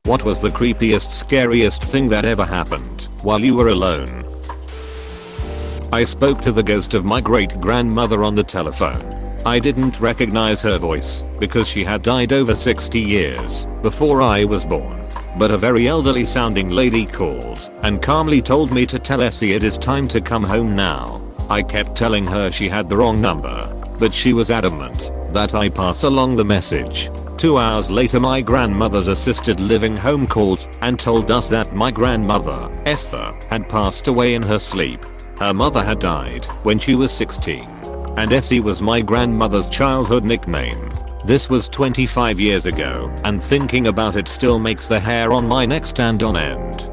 What was the creepiest, scariest thing that ever happened while you were alone? I spoke to the ghost of my great grandmother on the telephone. I didn't recognize her voice because she had died over 60 years before I was born. But a very elderly sounding lady called and calmly told me to tell Essie it is time to come home now. I kept telling her she had the wrong number, but she was adamant that I pass along the message. 2 hours later my grandmother's assisted living home called and told us that my grandmother, Esther, had passed away in her sleep. Her mother had died when she was 16. And Essie was my grandmother's childhood nickname. This was 25 years ago, and thinking about it still makes the hair on my neck stand on end.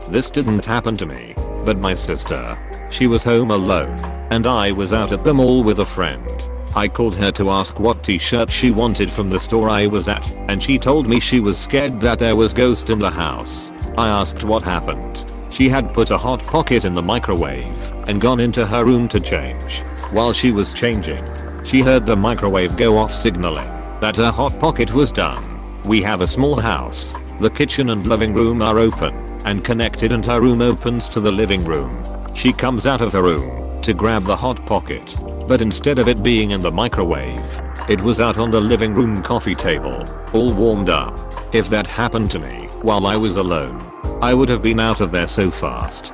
This didn't happen to me, but my sister. She was home alone, and I was out at the mall with a friend. I called her to ask what t-shirt she wanted from the store I was at, and she told me she was scared that there was ghost in the house. I asked what happened. She had put a hot pocket in the microwave and gone into her room to change. While she was changing, she heard the microwave go off signaling that her hot pocket was done. We have a small house. The kitchen and living room are open and connected and her room opens to the living room. She comes out of her room to grab the hot pocket, but instead of it being in the microwave, it was out on the living room coffee table, all warmed up. If that happened to me while I was alone, I would have been out of there so fast.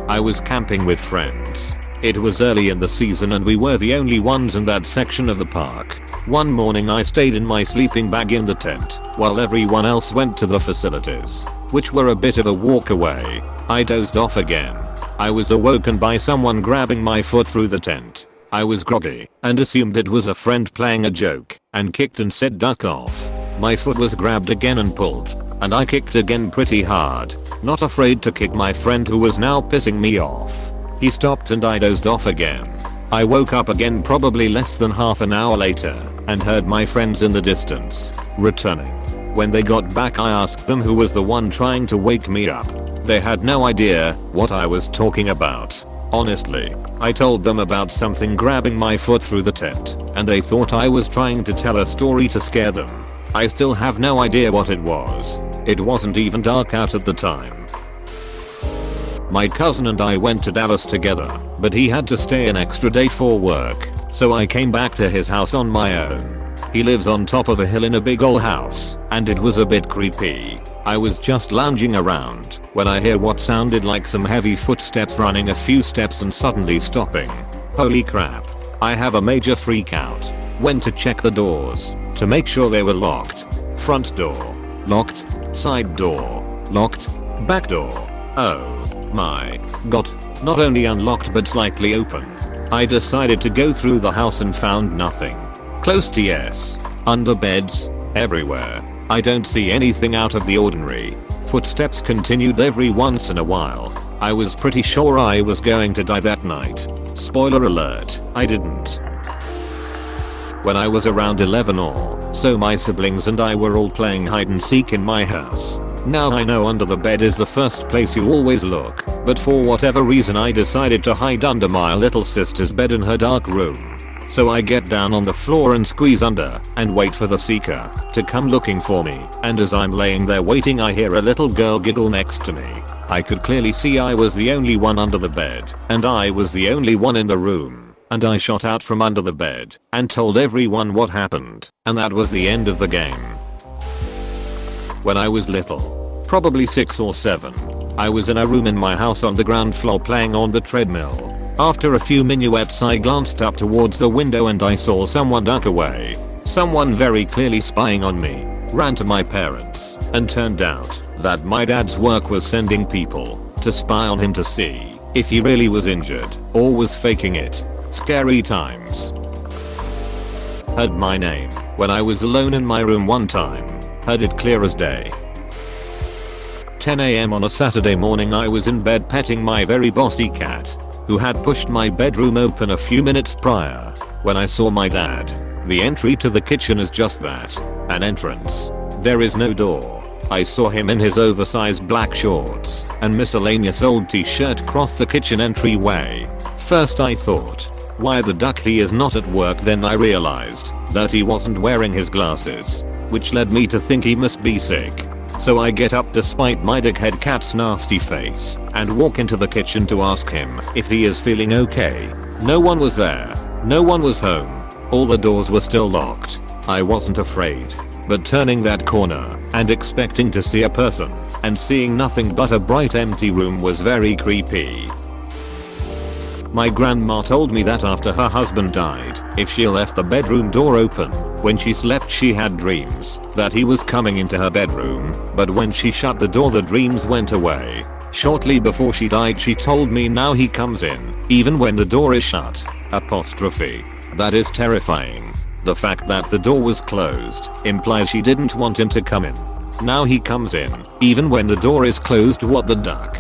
I was camping with friends. It was early in the season and we were the only ones in that section of the park. One morning I stayed in my sleeping bag in the tent while everyone else went to the facilities, which were a bit of a walk away. I dozed off again. I was awoken by someone grabbing my foot through the tent. I was groggy and assumed it was a friend playing a joke and kicked and said duck off. My foot was grabbed again and pulled, and I kicked again pretty hard, not afraid to kick my friend who was now pissing me off. He stopped and I dozed off again. I woke up again probably less than half an hour later and heard my friends in the distance returning. When they got back I asked them who was the one trying to wake me up. They had no idea what I was talking about. Honestly, I told them about something grabbing my foot through the tent, and they thought I was trying to tell a story to scare them. I still have no idea what it was. It wasn't even dark out at the time. My cousin and I went to Dallas together, but he had to stay an extra day for work, so I came back to his house on my own. He lives on top of a hill in a big ol' house, and it was a bit creepy. I was just lounging around when I hear what sounded like some heavy footsteps running a few steps and suddenly stopping. Holy crap. I have a major freak out. Went to check the doors to make sure they were locked. Front door locked, side door locked, back door, oh my god, not only unlocked but slightly open. I decided to go through the house and found nothing. Close to yes, under beds, everywhere. I don't see anything out of the ordinary. Footsteps continued every once in a while. I was pretty sure I was going to die that night. Spoiler alert, I didn't. When I was around 11 or so, my siblings and I were all playing hide and seek in my house. Now I know under the bed is the first place you always look, but for whatever reason I decided to hide under my little sister's bed in her dark room. So I get down on the floor and squeeze under and wait for the seeker to come looking for me, and as I'm laying there waiting I hear a little girl giggle next to me. I could clearly see I was the only one under the bed, and I was the only one in the room, and I shot out from under the bed and told everyone what happened, and that was the end of the game. When I was little, probably 6 or 7, I was in a room in my house on the ground floor playing on the treadmill. After a few minuets I glanced up towards the window and I saw someone duck away. Someone very clearly spying on me. Ran to my parents and turned out that my dad's work was sending people to spy on him to see if he really was injured or was faking it. Scary times. Heard my name when I was alone in my room one time. Heard it clear as day. 10 AM on a Saturday morning I was in bed petting my very bossy cat, who had pushed my bedroom open a few minutes prior, when I saw my dad. The entry to the kitchen is just that, an entrance. There is no door. I saw him in his oversized black shorts and miscellaneous old t-shirt cross the kitchen entryway. First I thought, why the duck he is not at work, then I realized that he wasn't wearing his glasses. which led me to think he must be sick. So I get up despite my dickhead cat's nasty face and walk into the kitchen to ask him if he is feeling okay. No one was there. No one was home. All the doors were still locked. I wasn't afraid. But turning that corner and expecting to see a person and seeing nothing but a bright empty room was very creepy. My grandma told me that after her husband died, if she left the bedroom door open when she slept she had dreams that he was coming into her bedroom, but when she shut the door the dreams went away. Shortly before she died she told me now he comes in, even when the door is shut. That is terrifying. The fact that the door was closed implies she didn't want him to come in. Now he comes in, even when the door is closed. What the duck?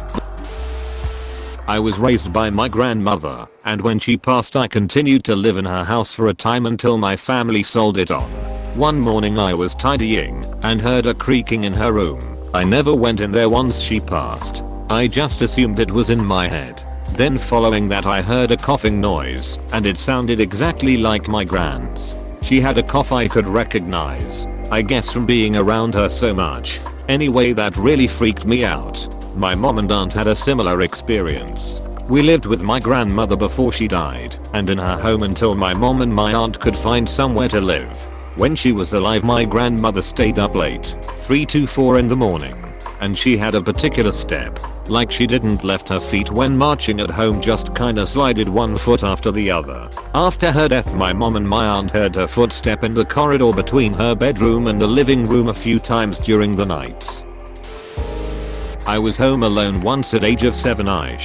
I was raised by my grandmother, and when she passed I continued to live in her house for a time until my family sold it on. One morning I was tidying and heard a creaking in her room. I never went in there once she passed. I just assumed it was in my head. Then following that I heard a coughing noise, and it sounded exactly like my grand's. She had a cough I could recognize, I guess from being around her so much. Anyway, that really freaked me out. My mom and aunt had a similar experience. We lived with my grandmother before she died, and in her home until my mom and my aunt could find somewhere to live. When she was alive my grandmother stayed up late, 3 to 4 in the morning. And she had a particular step, like she didn't lift her feet when marching at home, just kinda slided one foot after the other. After her death my mom and my aunt heard her footstep in the corridor between her bedroom and the living room a few times during the nights. I was home alone once at age of 7. I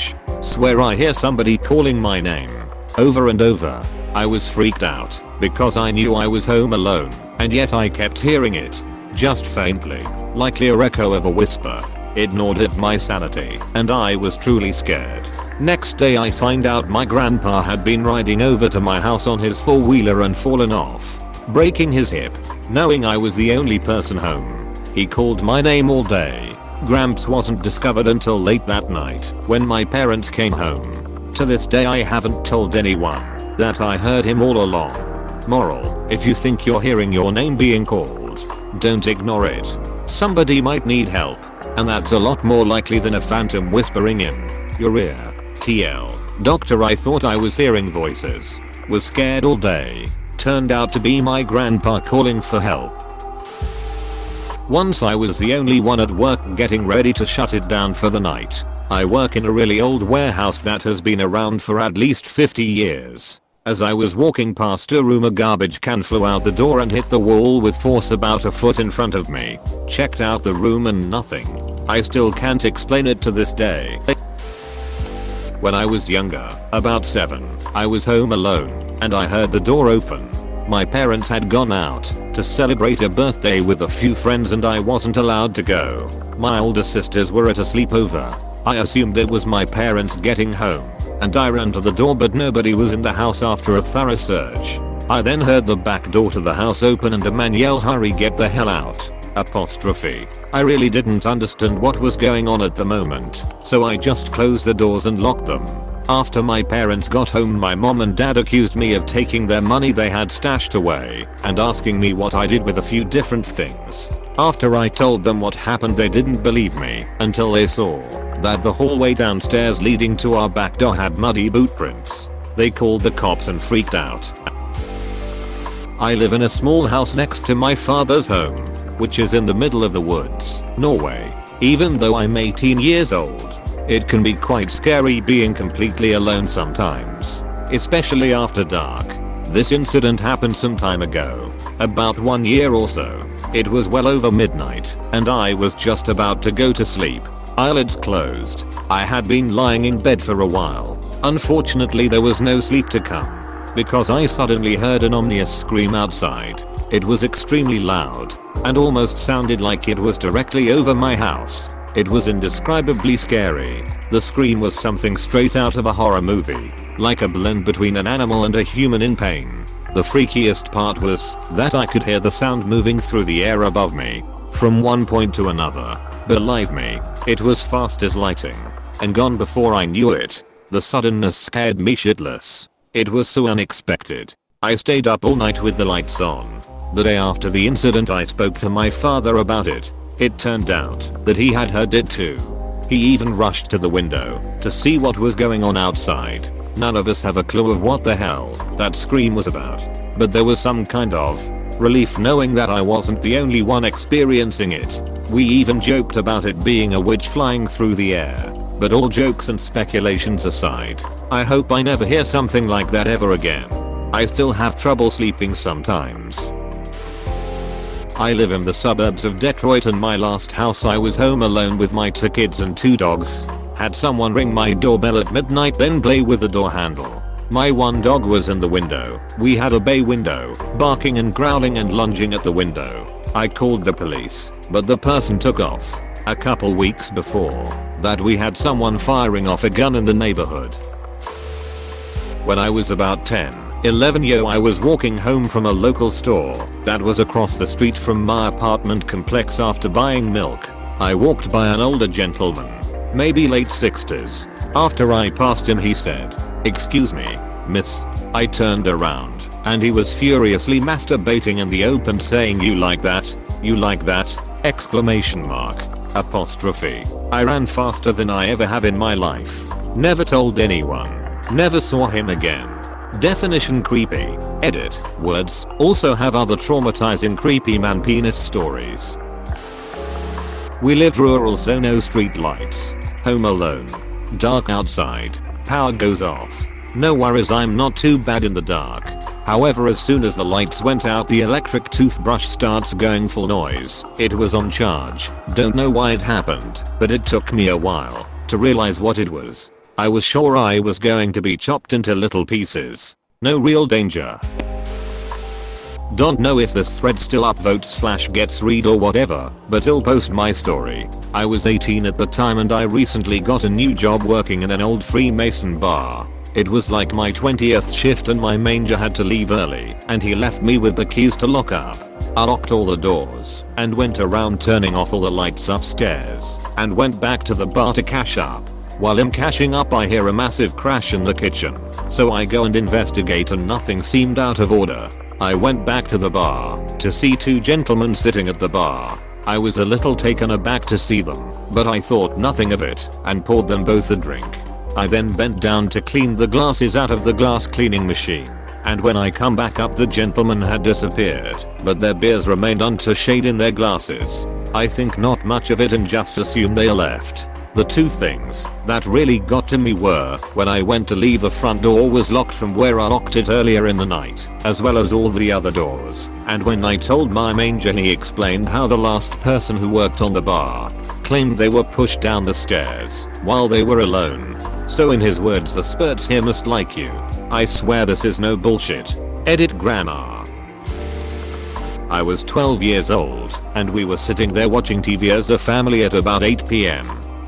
swear I hear somebody calling my name over and over. I was freaked out because I knew I was home alone, and yet I kept hearing it, just faintly, like a echo of a whisper. It gnawed at my sanity, and I was truly scared. Next day I find out my grandpa had been riding over to my house on his 4-wheeler and fallen off, breaking his hip. Knowing I was the only person home, he called my name all day. Gramps wasn't discovered until late that night when my parents came home. To this day I haven't told anyone that I heard him all along. Moral: if you think you're hearing your name being called, don't ignore it. Somebody might need help, and that's a lot more likely than a phantom whispering in your ear. TL. Doctor, I thought I was hearing voices. Was scared all day. Turned out to be my grandpa calling for help. Once I was the only one at work getting ready to shut it down for the night. I work in a really old warehouse that has been around for at least 50 years. As I was walking past a room a garbage can flew out the door and hit the wall with force about a foot in front of me. Checked out the room and nothing. I still can't explain it to this day. When I was younger, about 7, I was home alone and I heard the door open. My parents had gone out to celebrate a birthday with a few friends and I wasn't allowed to go. My older sisters were at a sleepover. I assumed it was my parents getting home, and I ran to the door but nobody was in the house after a thorough search. I then heard the back door to the house open and a man yell, "Hurry, get the hell out." I really didn't understand what was going on at the moment, so I just closed the doors and locked them. After my parents got home my mom and dad accused me of taking their money they had stashed away and asking me what I did with a few different things. After I told them what happened they didn't believe me until they saw that the hallway downstairs leading to our back door had muddy boot prints. They called the cops and freaked out. I live in a small house next to my father's home, which is in the middle of the woods, Norway. Even though I'm 18 years old, it can be quite scary being completely alone sometimes, especially after dark. This incident happened some time ago, about 1 year or so. It was well over midnight, and I was just about to go to sleep. Eyelids closed. I had been lying in bed for a while. Unfortunately there was no sleep to come, because I suddenly heard an ominous scream outside. It was extremely loud, and almost sounded like it was directly over my house. It was indescribably scary. The scream was something straight out of a horror movie, like a blend between an animal and a human in pain. The freakiest part was that I could hear the sound moving through the air above me, from one point to another. Believe me, it was fast as lightning, and gone before I knew it. The suddenness scared me shitless. It was so unexpected. I stayed up all night with the lights on. The day after the incident I spoke to my father about it. It turned out that he had heard it too. He even rushed to the window to see what was going on outside. None of us have a clue of what the hell that scream was about. But there was some kind of relief knowing that I wasn't the only one experiencing it. We even joked about it being a witch flying through the air. But all jokes and speculations aside, I hope I never hear something like that ever again. I still have trouble sleeping sometimes. I live in the suburbs of Detroit, and my last house I was home alone with my 2 kids and 2 dogs. Had someone ring my doorbell at midnight then play with the door handle. My 1 dog was in the window. We had a bay window, barking and growling and lunging at the window. I called the police, but the person took off. A couple weeks before that we had someone firing off a gun in the neighborhood. When I was about 11 I was walking home from a local store that was across the street from my apartment complex after buying milk. I walked by an older gentleman, maybe late 60s. After I passed him he said, "Excuse me, miss." I turned around and he was furiously masturbating in the open saying, "You like that? You like that?" Exclamation mark. Apostrophe. I ran faster than I ever have in my life. Never told anyone. Never saw him again. Definition creepy. Edit. Words. Also have other traumatizing creepy man penis stories. We lived rural, so no street lights. Home alone. Dark outside. Power goes off. No worries, I'm not too bad in the dark. However, as soon as the lights went out the electric toothbrush starts going full noise. It was on charge. Don't know why it happened, but it took me a while to realize what it was. I was sure I was going to be chopped into little pieces. No real danger. Don't know if this thread still upvotes / gets read or whatever, but I'll post my story. I was 18 at the time and I recently got a new job working in an old Freemason bar. It was like my 20th shift and my manager had to leave early and he left me with the keys to lock up. I locked all the doors and went around turning off all the lights upstairs and went back to the bar to cash up. While I'm cashing up I hear a massive crash in the kitchen. So I go and investigate and nothing seemed out of order. I went back to the bar to see 2 gentlemen sitting at the bar. I was a little taken aback to see them, but I thought nothing of it and poured them both a drink. I then bent down to clean the glasses out of the glass cleaning machine. And when I come back up the gentlemen had disappeared, but their beers remained untouched in their glasses. I think not much of it and just assume they left. The 2 things that really got to me were when I went to leave the front door was locked from where I locked it earlier in the night, as well as all the other doors. And when I told my manager he explained how the last person who worked on the bar claimed they were pushed down the stairs while they were alone. So in his words, the spurts here must like you. I swear this is no bullshit. Edit grammar. I was 12 years old and we were sitting there watching TV as a family at about 8 p.m.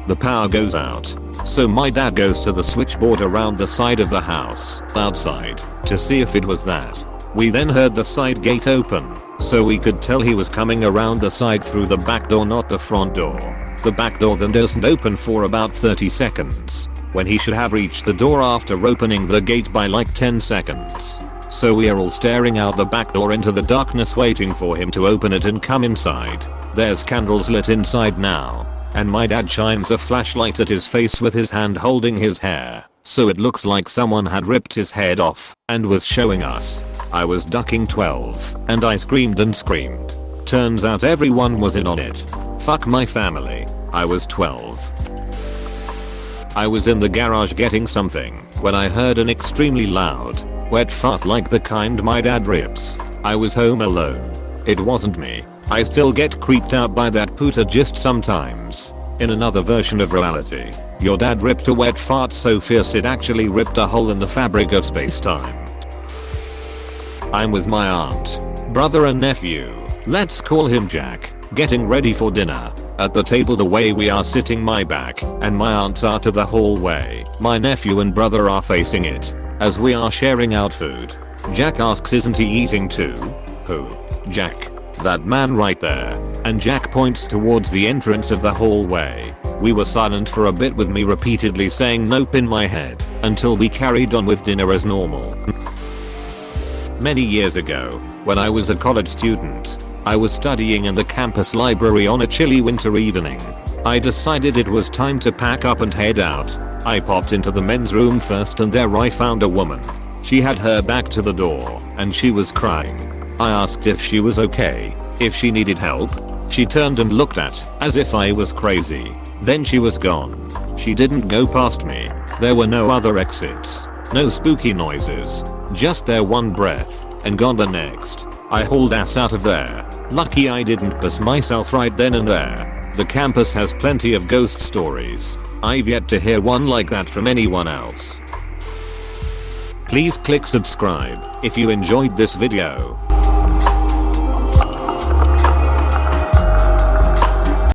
The power goes out, so my dad goes to the switchboard around the side of the house outside to see if it was that. We then heard the side gate open, so we could tell he was coming around the side through the back door, not the front door. The back door then doesn't open for about 30 seconds, when he should have reached the door after opening the gate by like 10 seconds. So we are all staring out the back door into the darkness waiting for him to open it and come inside. There's candles lit inside now. And my dad shines a flashlight at his face with his hand holding his hair, so it looks like someone had ripped his head off and was showing us. I was ducking 12 and I screamed and screamed. Turns out everyone was in on it. Fuck my family. I was 12. I was in the garage getting something when I heard an extremely loud, wet fart like the kind my dad rips. I was home alone. It wasn't me. I still get creeped out by that puta just sometimes. In another version of reality, your dad ripped a wet fart so fierce it actually ripped a hole in the fabric of space-time. I'm with my aunt, brother and nephew, let's call him Jack, getting ready for dinner. At the table the way we are sitting, my back and my aunt's are to the hallway. My nephew and brother are facing it. As we are sharing out food, Jack asks, "Isn't he eating too?" Who? Jack. That man right there. And Jack points towards the entrance of the hallway. We were silent for a bit with me repeatedly saying nope in my head until we carried on with dinner as normal. Many years ago, When I was a college student, I was studying in the campus library on a chilly winter evening. I decided it was time to pack up and head out. I popped into the men's room first and there I found a woman. She had her back to the door and she was crying. I asked if she was okay, if she needed help. She turned and looked as if I was crazy. Then she was gone. She didn't go past me. There were no other exits. No spooky noises. Just there one breath and gone the next. I hauled ass out of there. Lucky I didn't piss myself right then and there. The campus has plenty of ghost stories. I've yet to hear one like that from anyone else. Please click subscribe if you enjoyed this video.